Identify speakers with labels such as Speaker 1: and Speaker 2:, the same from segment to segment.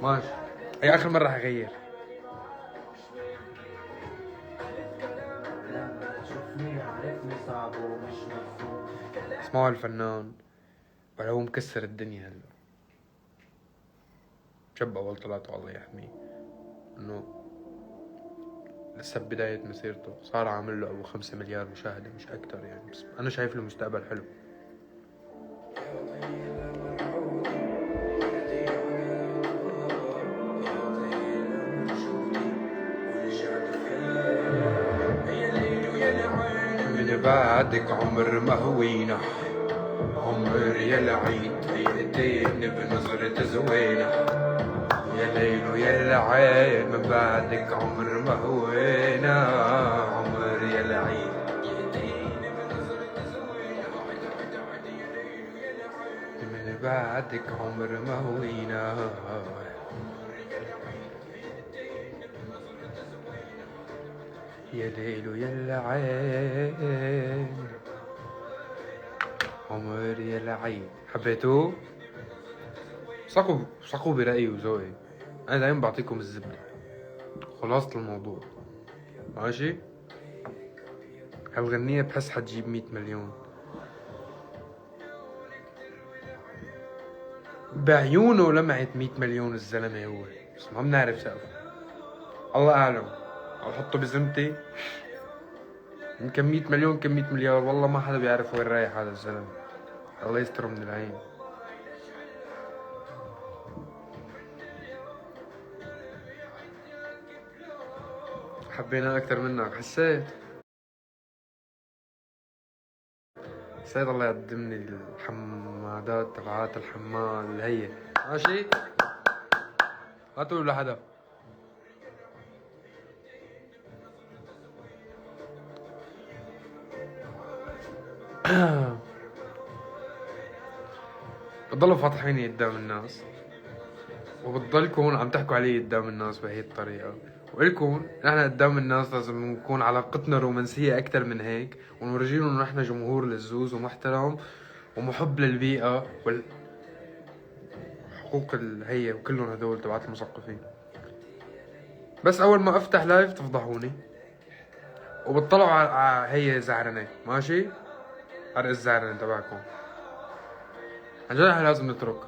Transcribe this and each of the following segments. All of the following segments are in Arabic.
Speaker 1: ماشي، هي اخر مرة هغير.
Speaker 2: شوفني عرفني صعب ومش مفهوم.
Speaker 1: اسمعوا الفنان ولا هو مكسر الدنيا هلا. شاب اول طلعته الله يحميه، انه لسه ببداية مسيرته صار عامل له ابو 5 مليار مشاهدة مش اكتر يعني، بس انا شايف له مستقبل حلو. من بعدك عمر ما هوينا، عمر يا العيد هيئتين بنظرة زوينة. يا ليل ويا العين من بعدك عمر ما هوينا، عمر يا العيد. من بعدك عمر ما هوينا. يا ليل ويا العين عمر يا العين. حبيتوه؟ ثقوا برأيي وذوقي، انا دايما بعطيكم الزبدة خلاصة الموضوع. ماشي، هالغنية بحس حتجيب 100 مليون. بعيونه لمعت 100 مليون الزلمة هو، بس ما بنعرف سقفه، الله أعلم. أحطه بذمتي يمكن 100 مليون يمكن 100 مليار، والله ما حدا بيعرف وين رايح هذا الزلمة. الله يستره من العين. حبينا أكتر منك، حسيت الله يقدمني الحمادات تبعات الحمال اللي هي ماشي. ما تقولوا لحدا. بتضلوا فاتحيني قدام الناس، وبتضلكم عم تحكوا علي قدام الناس بهي الطريقة، وإلكم نحن قدام الناس لازم نكون علاقتنا رومانسية أكتر من هيك، ونورجيلهم إنه نحن جمهور لزوز ومحترم ومحب للبيئة والحقوق هي وكلهم هدول تبعات المثقفين. بس أول ما أفتح لايف تفضحوني وبتطلعوا على هي زعرنة. ماشي، حرق الزعرنة تبعكم عن جد. احنا لازم نترك،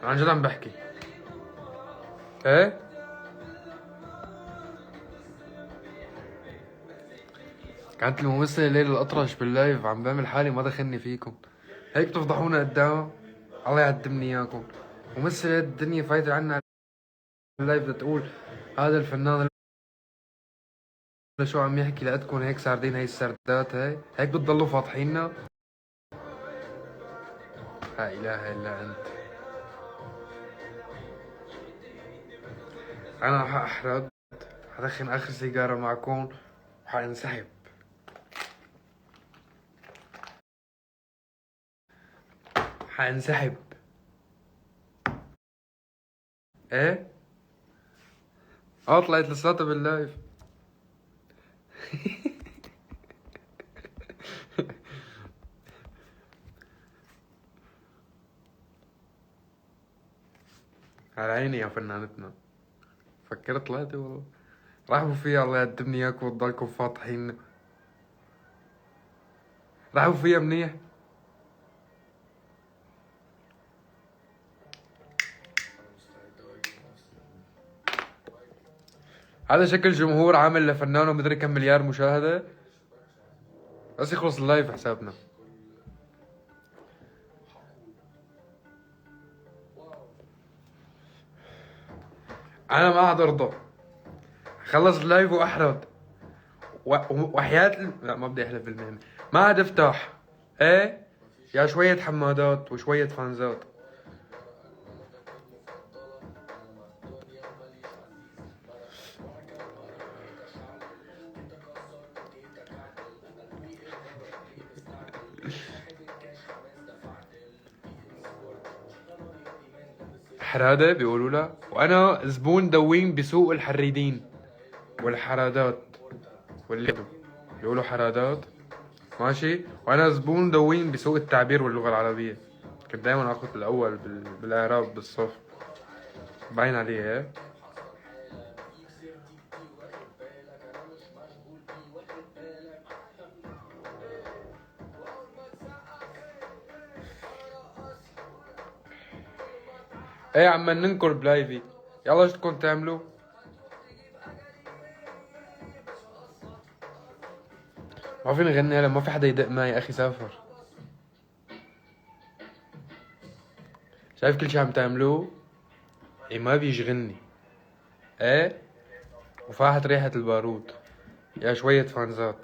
Speaker 1: عن جد عم بحكي. ايه كانت الممثلة ليلى الأطرش باللايف عم بعمل حالي ما دخلني فيكم، هيك بتفضحونا قدامها. الله يعدمني اياكم. ممثلة الدنيا فايتة عنا اللايف تقول هذا الفنان شو عم يحكي، لقيتكم هيك ساردين هي السردات هيك بتضلوا فاضحيننا. لا اله الا انت. انا حأحرد، حدخن اخر سيجارة معكم وحانسحب. حانسحب. ايه طلعت لساتها باللايف. على عيني يا فنانتنا، فكرت طلعتي والله. رحبوا فيها الله يقدمني اياكم وتضلكم فاضحين. رحبوا فيها منيح. هذا شكل جمهور عامل لفنان ومدري كم مليار مشاهدة. بس يخلص اللايف حسابنا. انا ما عاد ارضى، خلص اللايف واحرد وحياة لا ما بدي احلف بالميم. ما عاد افتح. ايه يا شوية حمادات وشوية فانزات. حرادة بيقولوا لها، وانا زبون دوين بسوق الحريدين والحرادات واللي بيقولوا حرادات. ماشي، وانا زبون دوين بسوق التعبير واللغة العربية. كنت دايما اخذ الاول بالاعراب بالصف، باين عليه ايه. ايه يا عم ننكر بلايفي، يلا ايش بدكم تعملوا؟ ما فيني غني هلا، ما في حدا يدق معي يا اخي، سافر. شايف كل شي عم تعملوه؟ ايه ما بيشغلني. ايه وفاحت ريحة البارود يا شوية فانزات.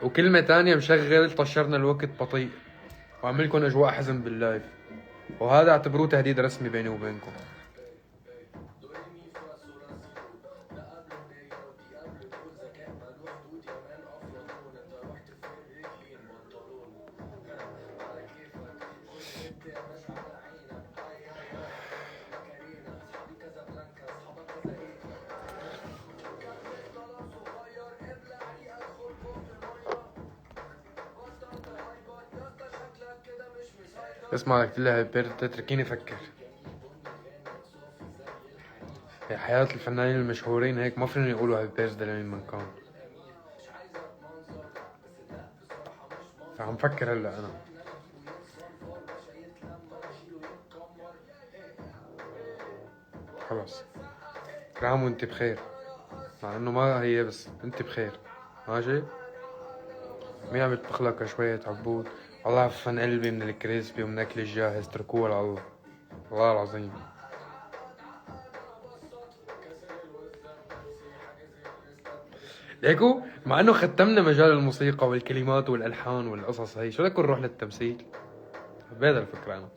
Speaker 1: وكلمة تانية مشغل طشرنا الوقت بطيء، وعملكن اجواء حزن باللايف، وهذا اعتبروه تهديد رسمي بيني وبينكم. اسمع قلت لها تتركيني افكر. في حياة الفنانين المشهورين هيك ما فيهم يقولوا هابي بيرثداي لمين من كان. فعم فكر هلا انا. خلص كل عام وانت بخير، مع انه ما هي بس انت بخير ماشي. مين عم يطبخ لك شوية عبود؟ الله عفن قلبي من الكريسبي ومن اكل الجاهز، تركوه لله والله العظيم. ليكو مع انه ختمنا مجال الموسيقى والكلمات والالحان والقصص هي، شو بدك نروح للتمثيل؟ بهذا الفكرة انا.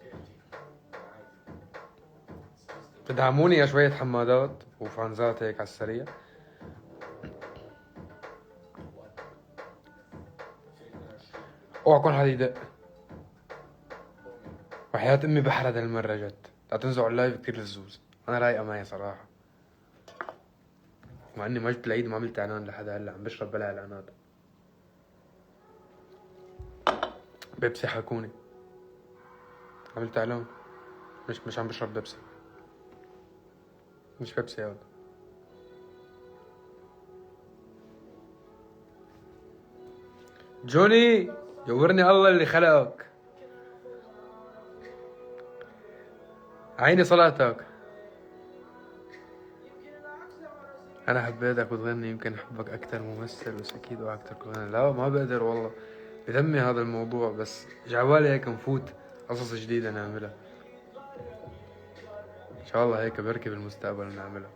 Speaker 1: تدعموني يا شوية حمادات وفانزات هيك على السريع. اوعى كون حدا يدق، وحياة امي بحرد هالمرة جد، لا تنزعوا اللايف كتير لزوز، انا رايقة معي صراحة. مع اني ما جبت العيد ما عملت اعلان لحدا هلا، عم بشرب بلا اعلانات. بيبسي حكوني عملت اعلان، مش عم بشرب بيبسي، مش بيبسي هذا. جوني يورني الله اللي خلقك، عيني صلاتك. انا حبيتك وتغني، يمكن احبك اكتر ممثل بس اكيد واكتر كمان. لا ما بقدر والله، بدمي هذا الموضوع، بس جعبالي هيك نفوت قصص جديدة نعملها ان شاء الله، هيك بركي بالمستقبل نعملها.